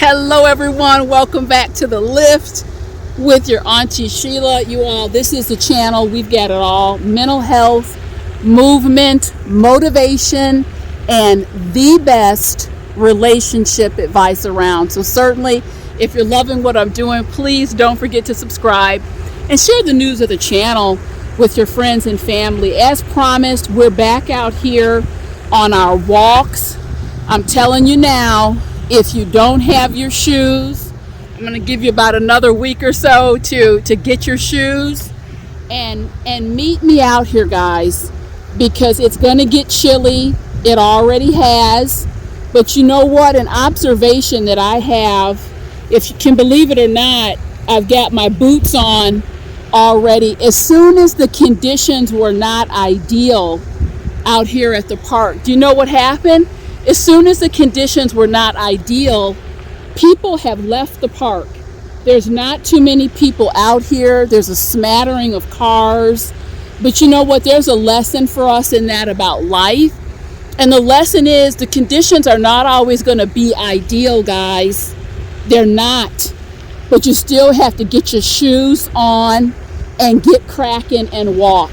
Hello everyone, welcome back to The Lift with your auntie Sheila. You all, this is the channel, we've got it all. Mental health, movement, motivation, and the best relationship advice around. So certainly, if you're loving what I'm doing, please don't forget to subscribe and share the news of the channel with your friends and family. As promised, we're back out here on our walks. I'm telling you now, if you don't have your shoes, I'm going to give you about another week or so to get your shoes and meet me out here, guys, because it's going to get chilly. It already has. But you know what? An observation that I have, if you can believe it or not, I've got my boots on already. As soon as the conditions were not ideal out here at the park, do you know what happened? As soon as the conditions were not ideal, people have left the park. There's not too many people out here. There's a smattering of cars. But you know what? There's a lesson for us in that about life. And the lesson is the conditions are not always going to be ideal, guys. They're not. But you still have to get your shoes on and get cracking and walk.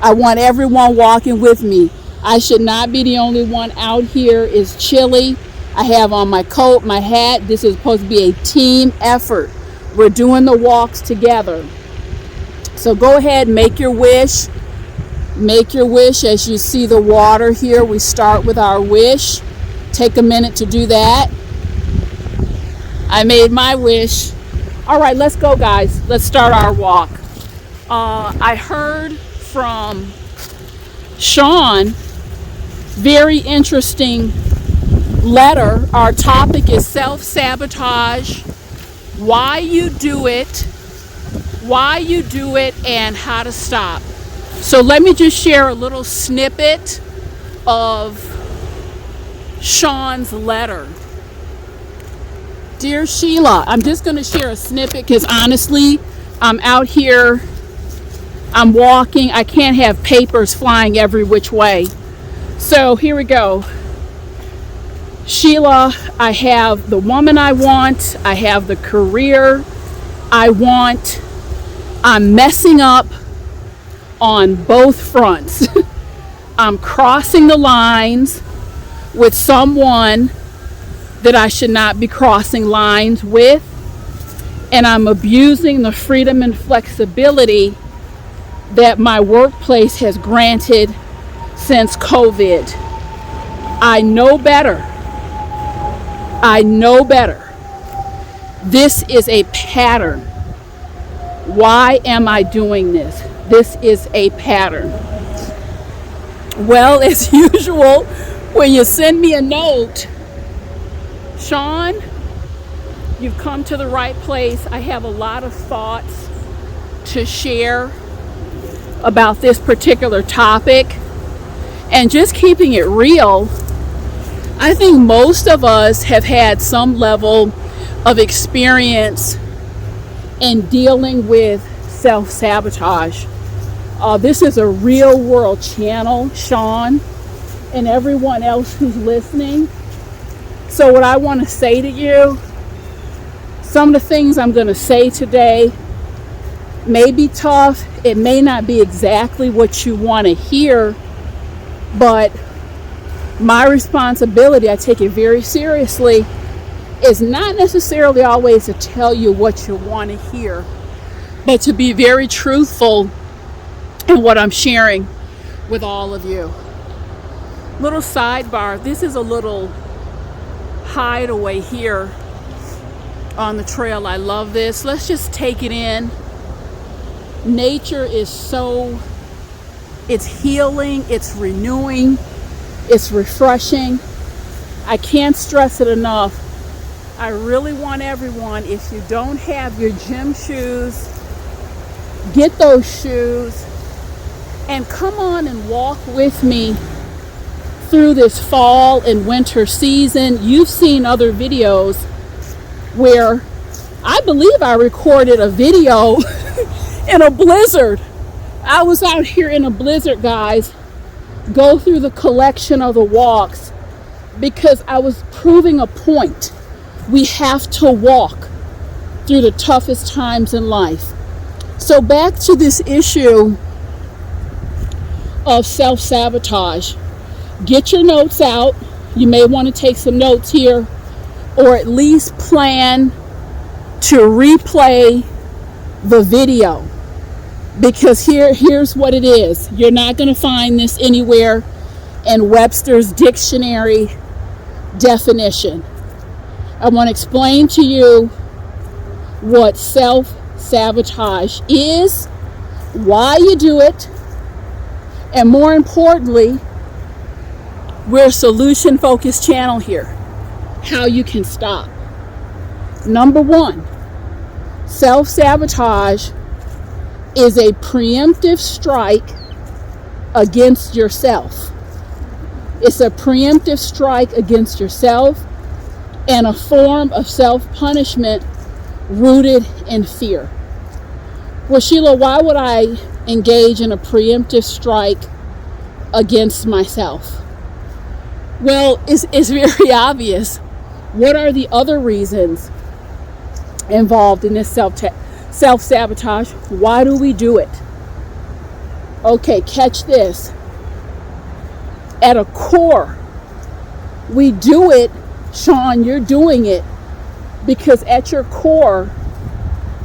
I want everyone walking with me. I should not be the only one out here. It's chilly. I have on my coat, my hat. This is supposed to be a team effort. We're doing the walks together. So go ahead, make your wish. Make your wish as you see the water here. We start with our wish. Take a minute to do that. I made my wish. All right, let's go, guys. Let's start our walk. I heard from Sean, very interesting letter. Our topic is self-sabotage, why you do it, and how to stop. So let me just share a little snippet of Sean's letter. Dear Sheila, I'm just going to share a snippet because honestly, I'm out here, I'm walking, I can't have papers flying every which way. So here we go. Sheila, I have the woman I want. I have the career I want. I'm messing up on both fronts. I'm crossing the lines with someone that I should not be crossing lines with. And I'm abusing the freedom and flexibility that my workplace has granted since COVID. I know better. This is a pattern. Why am I doing this? This is a pattern. Well, as usual, when you send me a note, Sean, you've come to the right place. I have a lot of thoughts to share about this particular topic. And just keeping it real, I think most of us have had some level of experience in dealing with self-sabotage. This is a real world channel, Sean, and everyone else who's listening. So what I want to say to you, some of the things I'm going to say today may be tough. It may not be exactly what you want to hear, but my responsibility, I take it very seriously, is not necessarily always to tell you what you want to hear, but to be very truthful in what I'm sharing with all of you. Little sidebar, this is a little hideaway here on the trail. I love this. Let's just take it in. Nature is so, it's healing, it's renewing, it's refreshing. I can't stress it enough. I really want everyone, if you don't have your gym shoes, get those shoes and come on and walk with me through this fall and winter season. You've seen other videos where I believe I recorded a video in a blizzard. I was out here in a blizzard, guys, go through the collection of the walks because I was proving a point. We have to walk through the toughest times in life. So back to this issue of self-sabotage. Get your notes out. You may want to take some notes here, or at least plan to replay the video, because here's what it is. You're not going to find this anywhere in Webster's dictionary definition. I want to explain to you what self-sabotage is, why you do it, and more importantly, we're a solution-focused channel here. How you can stop. Number one, self-sabotage is a preemptive strike against yourself. It's a preemptive strike against yourself and a form of self-punishment rooted in fear. Well, Sheila, why would I engage in a preemptive strike against myself? Well, it's very obvious. What are the other reasons involved in this self-sabotage? Why do we do it? Okay, catch this. At a core, we do it, Sean, you're doing it because at your core,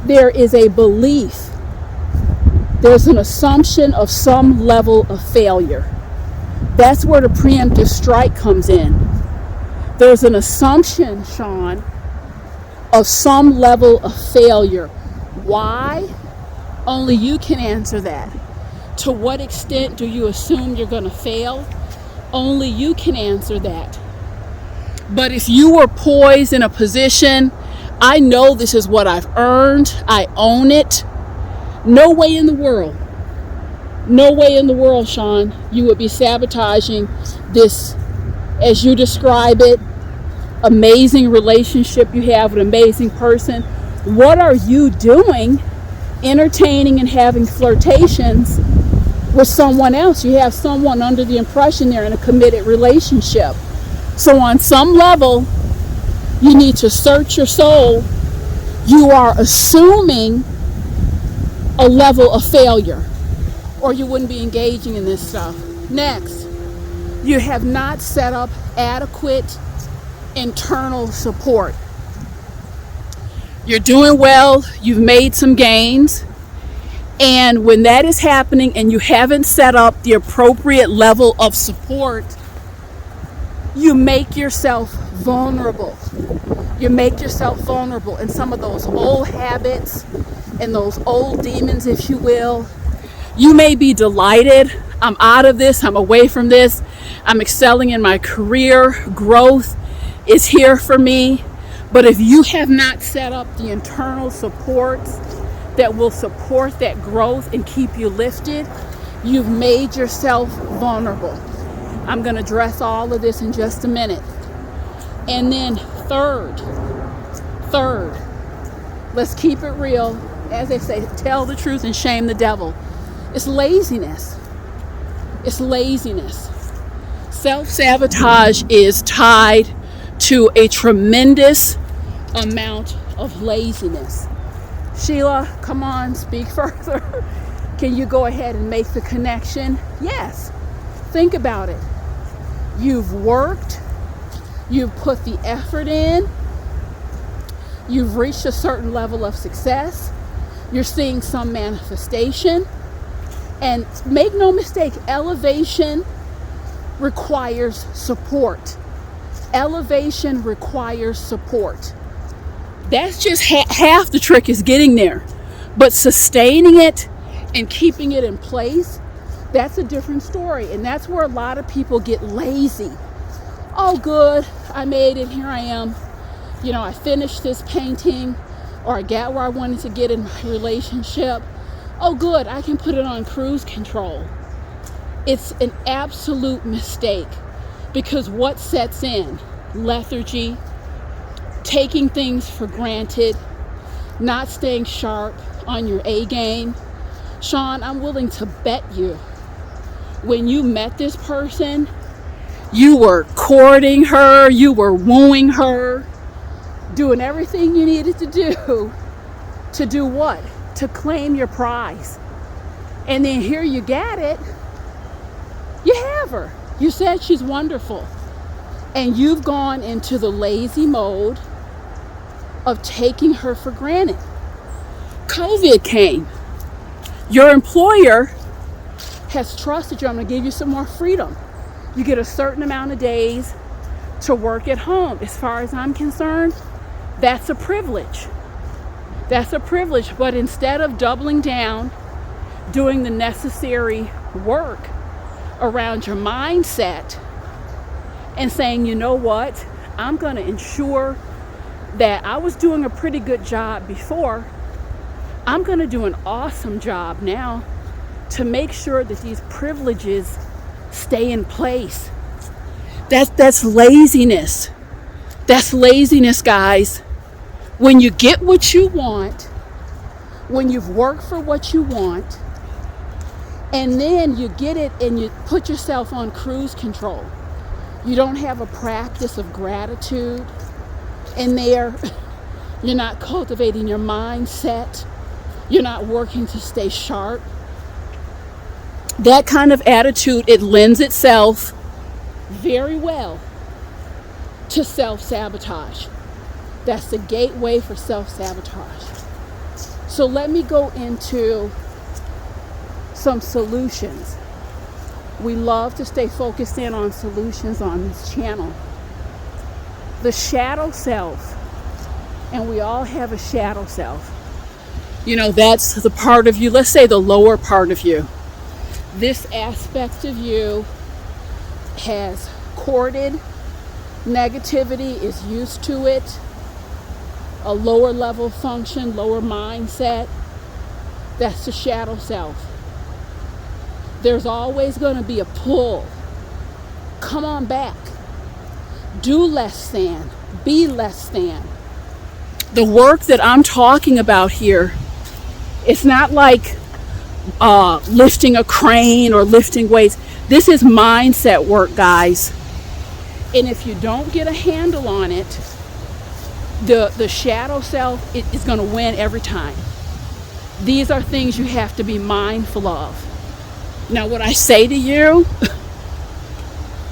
there is a belief. There's an assumption of some level of failure. That's where the preemptive strike comes in. There's an assumption, Sean, of some level of failure. Why? Only you can answer that. To what extent do you assume you're going to fail? Only you can answer that. But if you were poised in a position, I know this is what I've earned, I own it, no way in the world, Sean, you would be sabotaging this, as you describe it, amazing relationship you have with an amazing person. What are you doing entertaining and having flirtations with someone else? You have someone under the impression they're in a committed relationship. So on some level, you need to search your soul. You are assuming a level of failure, or you wouldn't be engaging in this stuff. Next, you have not set up adequate internal support. You're doing well, you've made some gains, and when that is happening and you haven't set up the appropriate level of support, you make yourself vulnerable. You make yourself vulnerable in some of those old habits and those old demons, if you will. You may be delighted, I'm out of this, I'm away from this, I'm excelling in my career, growth is here for me. But if you have not set up the internal supports that will support that growth and keep you lifted, you've made yourself vulnerable. I'm going to address all of this in just a minute. And then third, let's keep it real. As they say, tell the truth and shame the devil. It's laziness. Self-sabotage is tied to a tremendous amount of laziness. Sheila, come on, speak further. Can you go ahead and make the connection? Yes. Think about it. You've worked, you've put the effort in, you've reached a certain level of success, you're seeing some manifestation, and make no mistake, elevation requires support. Elevation requires support. That's just half the trick, is getting there. But sustaining it and keeping it in place, that's a different story. And that's where a lot of people get lazy. Oh, good, I made it, here I am. You know, I finished this painting, or I got where I wanted to get in my relationship. Oh, good, I can put it on cruise control. It's an absolute mistake, because what sets in? Lethargy, taking things for granted, not staying sharp on your A game. Sean, I'm willing to bet you, when you met this person, you were courting her, you were wooing her, doing everything you needed to do what? To claim your prize. And then here you got it. You have her. You said she's wonderful. And you've gone into the lazy mode of taking her for granted. COVID came. Your employer has trusted you. I'm going to give you some more freedom. You get a certain amount of days to work at home. As far as I'm concerned, that's a privilege. That's a privilege. But instead of doubling down, doing the necessary work around your mindset and saying, you know what, I'm going to ensure that I was doing a pretty good job before. I'm going to do an awesome job now to make sure that these privileges stay in place. That's laziness. That's laziness, guys. When you get what you want, when you've worked for what you want, and then you get it and you put yourself on cruise control. You don't have a practice of gratitude in there. You're not cultivating your mindset. You're not working to stay sharp. That kind of attitude, it lends itself very well to self-sabotage. That's the gateway for self-sabotage. So let me go into some solutions. We love to stay focused in on solutions on this channel. The shadow self, and we all have a shadow self. You know, that's the part of you, let's say the lower part of you. This aspect of you has courted negativity, is used to it, a lower level function, lower mindset. That's the shadow self. There's always going to be a pull. Come on back. Do less than. Be less than. The work that I'm talking about here, it's not like lifting a crane or lifting weights. This is mindset work, guys. And if you don't get a handle on it, the shadow self is going to win every time. These are things you have to be mindful of. Now, what I say to you,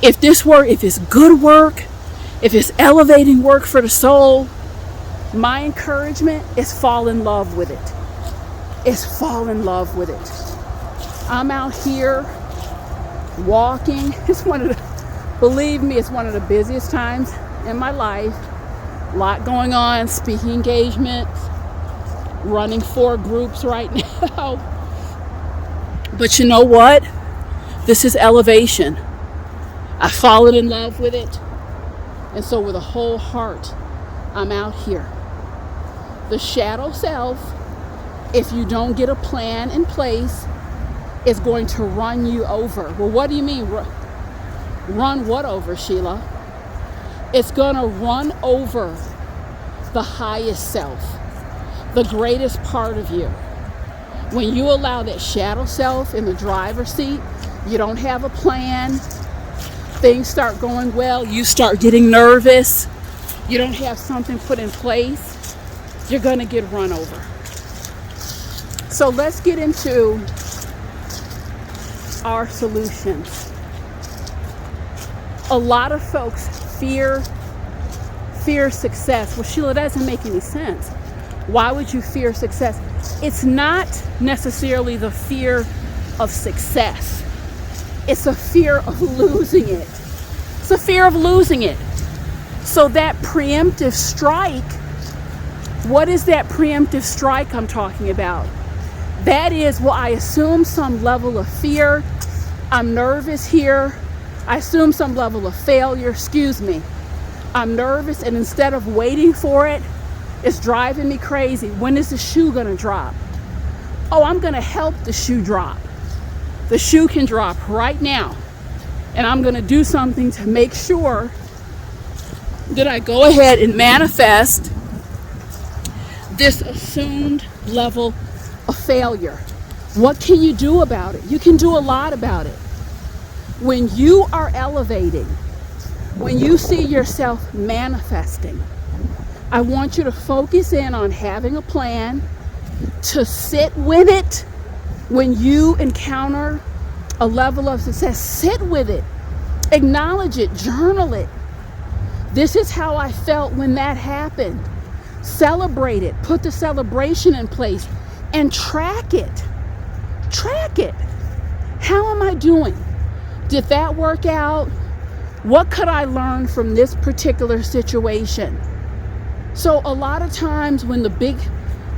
if it's good work, if it's elevating work for the soul, my encouragement is fall in love with it. It's fall in love with it. I'm out here walking. Believe me, it's one of the busiest times in my life. A lot going on, speaking engagements, running 4 groups right now. But you know what? This is elevation. I've fallen in love with it. And so with a whole heart, I'm out here. The shadow self, if you don't get a plan in place, is going to run you over. Well, what do you mean? Run what over, Sheila? It's going to run over the highest self, the greatest part of you. When you allow that shadow self in the driver's seat, you don't have a plan, things start going well, you start getting nervous, you don't have something put in place, you're going to get run over. So let's get into our solutions. A lot of folks fear success. Well, Sheila, that doesn't make any sense. Why would you fear success? It's not necessarily the fear of success. It's a fear of losing it. It's a fear of losing it. So that preemptive strike, what is that preemptive strike I'm talking about? That is, well, I assume some level of fear. I'm nervous here. I assume some level of failure. I'm nervous, and instead of waiting for it, it's driving me crazy. When is the shoe going to drop? Oh, I'm going to help the shoe drop. The shoe can drop right now. And I'm going to do something to make sure that I go ahead and manifest this assumed level of failure. What can you do about it? You can do a lot about it. When you are elevating, when you see yourself manifesting, I want you to focus in on having a plan, to sit with it when you encounter a level of success. Sit with it, acknowledge it, journal it. This is how I felt when that happened. Celebrate it, put the celebration in place, and track it. Track it. How am I doing? Did that work out? What could I learn from this particular situation? So a lot of times when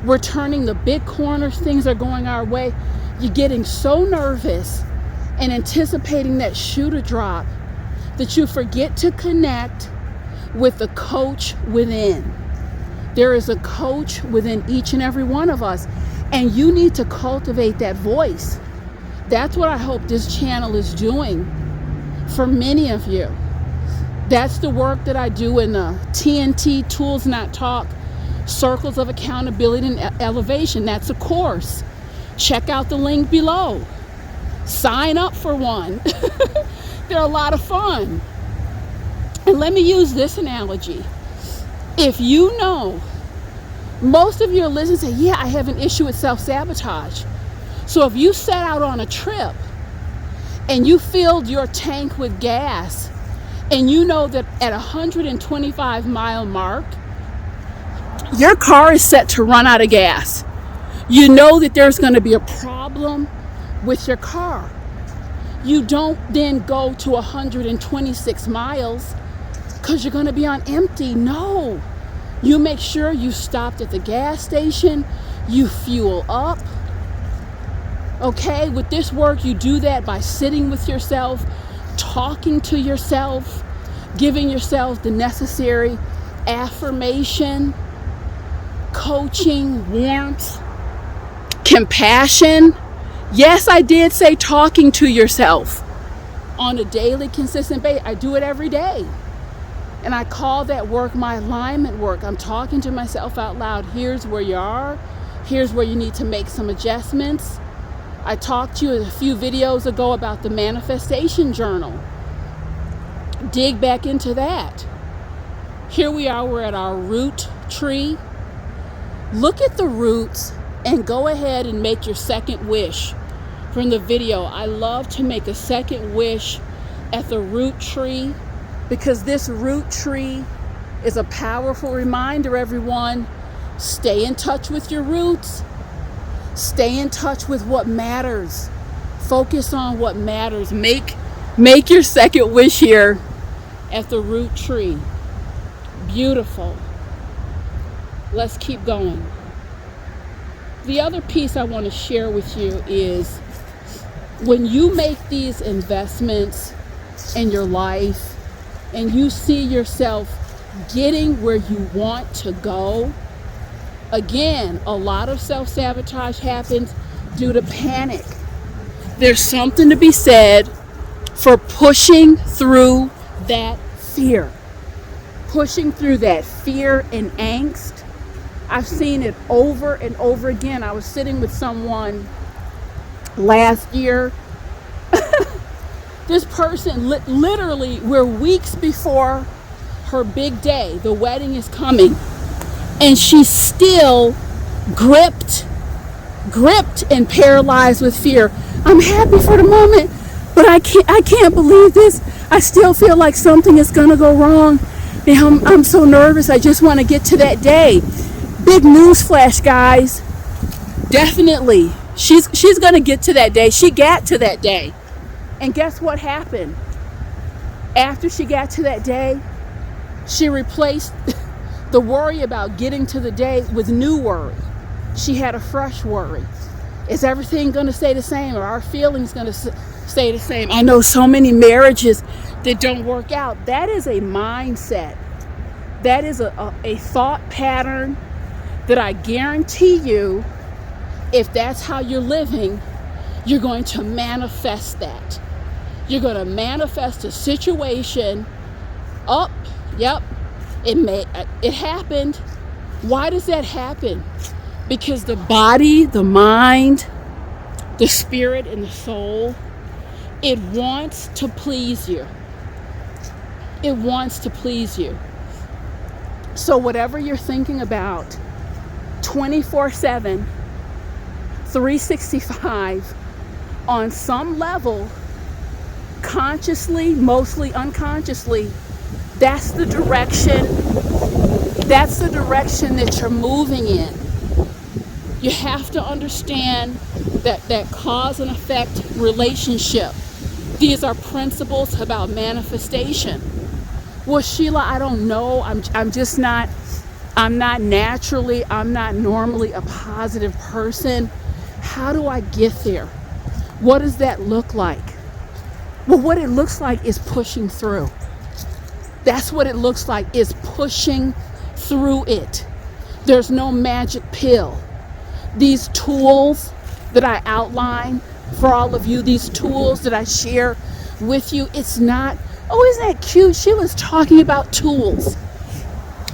we're turning the big corners, things are going our way, you're getting so nervous and anticipating that shoe to drop that you forget to connect with the coach within. There is a coach within each and every one of us, and you need to cultivate that voice. That's what I hope this channel is doing for many of you. That's the work that I do in the TNT, Tools Not Talk, Circles of Accountability and Elevation. That's a course. Check out the link below. Sign up for one. They're a lot of fun. And let me use this analogy. If you know, most of your listeners say, yeah, I have an issue with self-sabotage. So if you set out on a trip and you filled your tank with gas, and you know that at 125-mile mark, your car is set to run out of gas. You know that there's going to be a problem with your car. You don't then go to 126 miles because you're going to be on empty. No. You make sure you stopped at the gas station, you fuel up. Okay, with this work, you do that by sitting with yourself, talking to yourself, giving yourself the necessary affirmation, coaching, warmth, compassion. Yes, I did say talking to yourself on a daily, consistent basis. I do it every day. And I call that work my alignment work. I'm talking to myself out loud. Here's where you are. Here's where you need to make some adjustments. I talked to you a few videos ago about the manifestation journal. Dig back into that. Here we are, we're at our root tree. Look at the roots and go ahead and make your second wish from the video. I love to make a second wish at the root tree because this root tree is a powerful reminder, everyone. Stay in touch with your roots. Stay in touch with what matters. Focus on what matters. Make your second wish here at the root tree. Beautiful. Let's keep going. The other piece I want to share with you is when you make these investments in your life and you see yourself getting where you want to go, again, a lot of self-sabotage happens due to panic. There's something to be said for pushing through that fear. Pushing through that fear and angst. I've seen it over and over again. I was sitting with someone last year. This person, literally, we're weeks before her big day. The wedding is coming. And she's still gripped and paralyzed with fear. I'm happy for the moment, but I can't believe this. I still feel like something is gonna go wrong. And I'm so nervous. I just want to get to that day. Big news flash, guys. Definitely, she's gonna get to that day. She got to that day, and guess what happened? After she got to that day, she replaced the worry about getting to the day with new worry. She had a fresh worry. Is everything going to stay the same? Are our feelings going to stay the same? I know so many marriages that don't work out. That is a mindset. That is a thought pattern that I guarantee you, if that's how you're living, you're going to manifest that. You're going to manifest a situation. Yep. It happened. Why does that happen? Because the body, the mind, the spirit, and the soul, it wants to please you. It wants to please you. So whatever you're thinking about 24/7, 365, on some level, consciously, mostly unconsciously, that's the direction that you're moving in. You have to understand that cause and effect relationship. These are principles about manifestation. Well, Sheila, I don't know. I'm not normally a positive person. How do I get there? What does that look like? Well, what it looks like is pushing through. That's what it looks like, is pushing through it. There's no magic pill. These tools that I outline for all of you, these tools that I share with you, it's not, oh, isn't that cute? Sheila's talking about tools.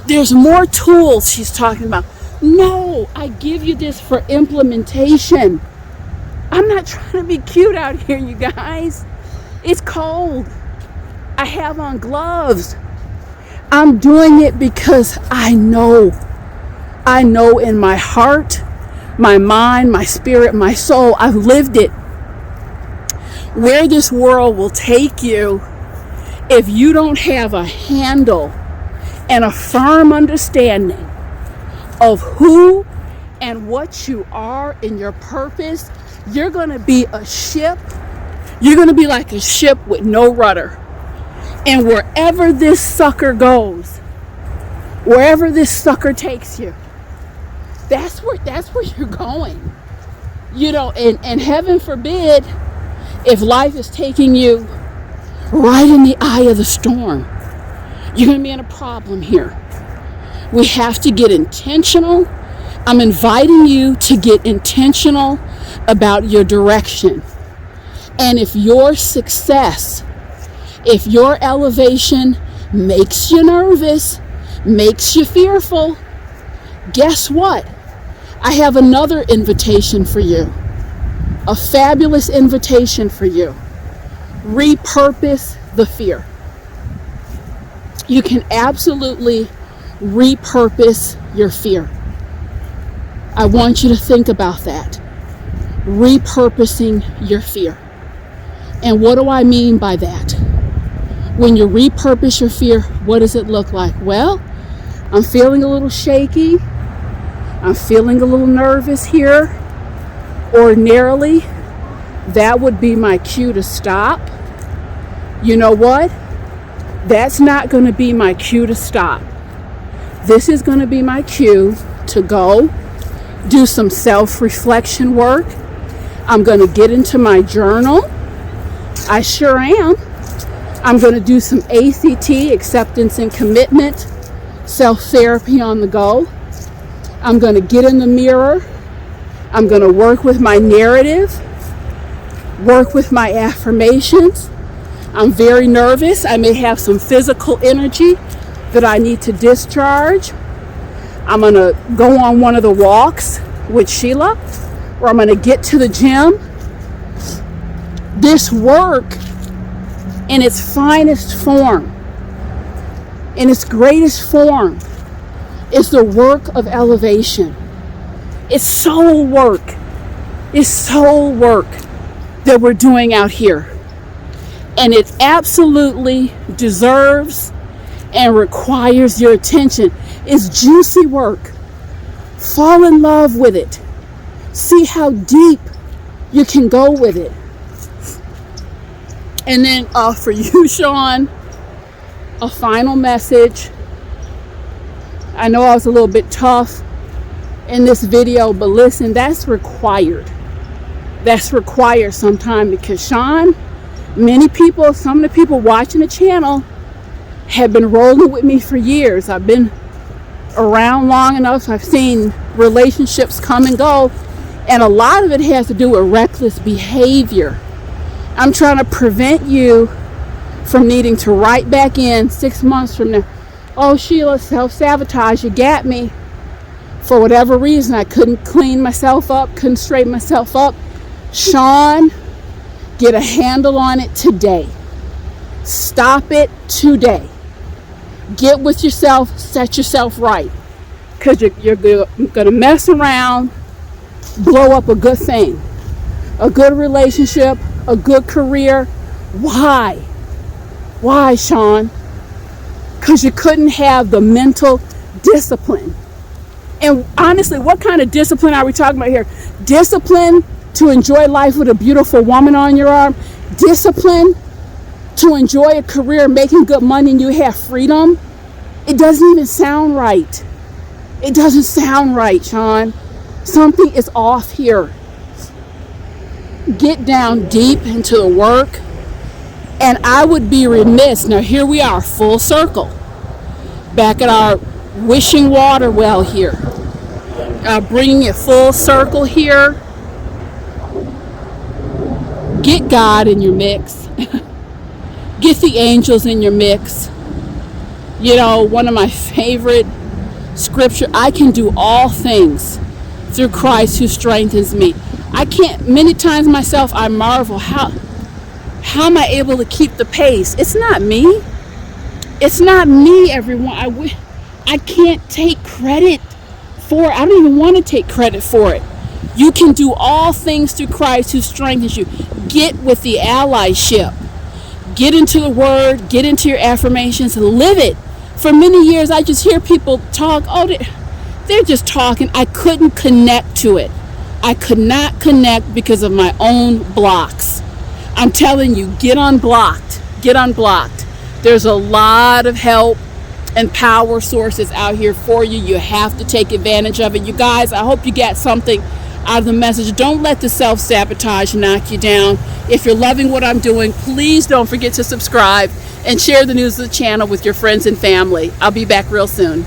There's more tools she's talking about. No, I give you this for implementation. I'm not trying to be cute out here, you guys. It's cold. I have on gloves. I'm doing it because I know in my heart, my mind, my spirit, my soul, I've lived it. Where this world will take you, if you don't have a handle and a firm understanding of who and what you are in your purpose, you're going to be a ship. You're going to be like a ship with no rudder. And wherever this sucker goes, wherever this sucker takes you, that's where you're going. You know, and heaven forbid if life is taking you right in the eye of the storm, you're going to be in a problem here. We have to get intentional. I'm inviting you to get intentional about your direction. And if your success, if your elevation makes you nervous, makes you fearful, guess what? I have another invitation for you. A fabulous invitation for you. Repurpose the fear. You can absolutely repurpose your fear. I want you to think about that. Repurposing your fear. And what do I mean by that? When you repurpose your fear, what does it look like? Well, I'm feeling a little shaky. I'm feeling a little nervous here. Ordinarily, that would be my cue to stop. You know what? That's not going to be my cue to stop. This is going to be my cue to go do some self-reflection work. I'm going to get into my journal. I sure am. I'm going to do some ACT, acceptance and commitment, self-therapy on the go. I'm going to get in the mirror. I'm going to work with my narrative, work with my affirmations. I'm very nervous. I may have some physical energy that I need to discharge. I'm going to go on one of the walks with Sheila, or I'm going to get to the gym. This work in its finest form, in its greatest form, is the work of elevation. It's soul work. It's soul work that we're doing out here. And it absolutely deserves and requires your attention. It's juicy work. Fall in love with it. See how deep you can go with it. And then for you, Sean, a final message. I know I was a little bit tough in this video, but listen, that's required. That's required sometime, because Sean, many people, some of the people watching the channel have been rolling with me for years. I've been around long enough. I've seen relationships come and go, and a lot of it has to do with reckless behavior. I'm trying to prevent you from needing to write back in 6 months from now. Oh, Sheila, self-sabotage, you got me. For whatever reason, I couldn't clean myself up, couldn't straighten myself up. Sean, get a handle on it today. Stop it today. Get with yourself, set yourself right. Because you're going to mess around, blow up a good thing, a good relationship, a good career. Why? Why, Sean? Because you couldn't have the mental discipline. And honestly, what kind of discipline are we talking about here? Discipline to enjoy life with a beautiful woman on your arm. Discipline to enjoy a career making good money and you have freedom. It doesn't even sound right. It doesn't sound right, Sean. Something is off here. Get down deep into the work. And I would be remiss. Now here we are, full circle. Back at our wishing water well here. Bringing it full circle here. Get God in your mix. Get the angels in your mix. You know, one of my favorite scripture, I can do all things through Christ who strengthens me. I can't, many times myself, I marvel, how am I able to keep the pace? It's not me. It's not me, everyone. I can't take credit for it. I don't even want to take credit for it. You can do all things through Christ who strengthens you. Get with the allyship. Get into the word, get into your affirmations, live it. For many years, I just hear people talk, they're just talking. I couldn't connect to it. I could not connect because of my own blocks. I'm telling you, get unblocked. Get unblocked. There's a lot of help and power sources out here for you. You have to take advantage of it. You guys, I hope you get something out of the message. Don't let the self-sabotage knock you down. If you're loving what I'm doing, please don't forget to subscribe and share the news of the channel with your friends and family. I'll be back real soon.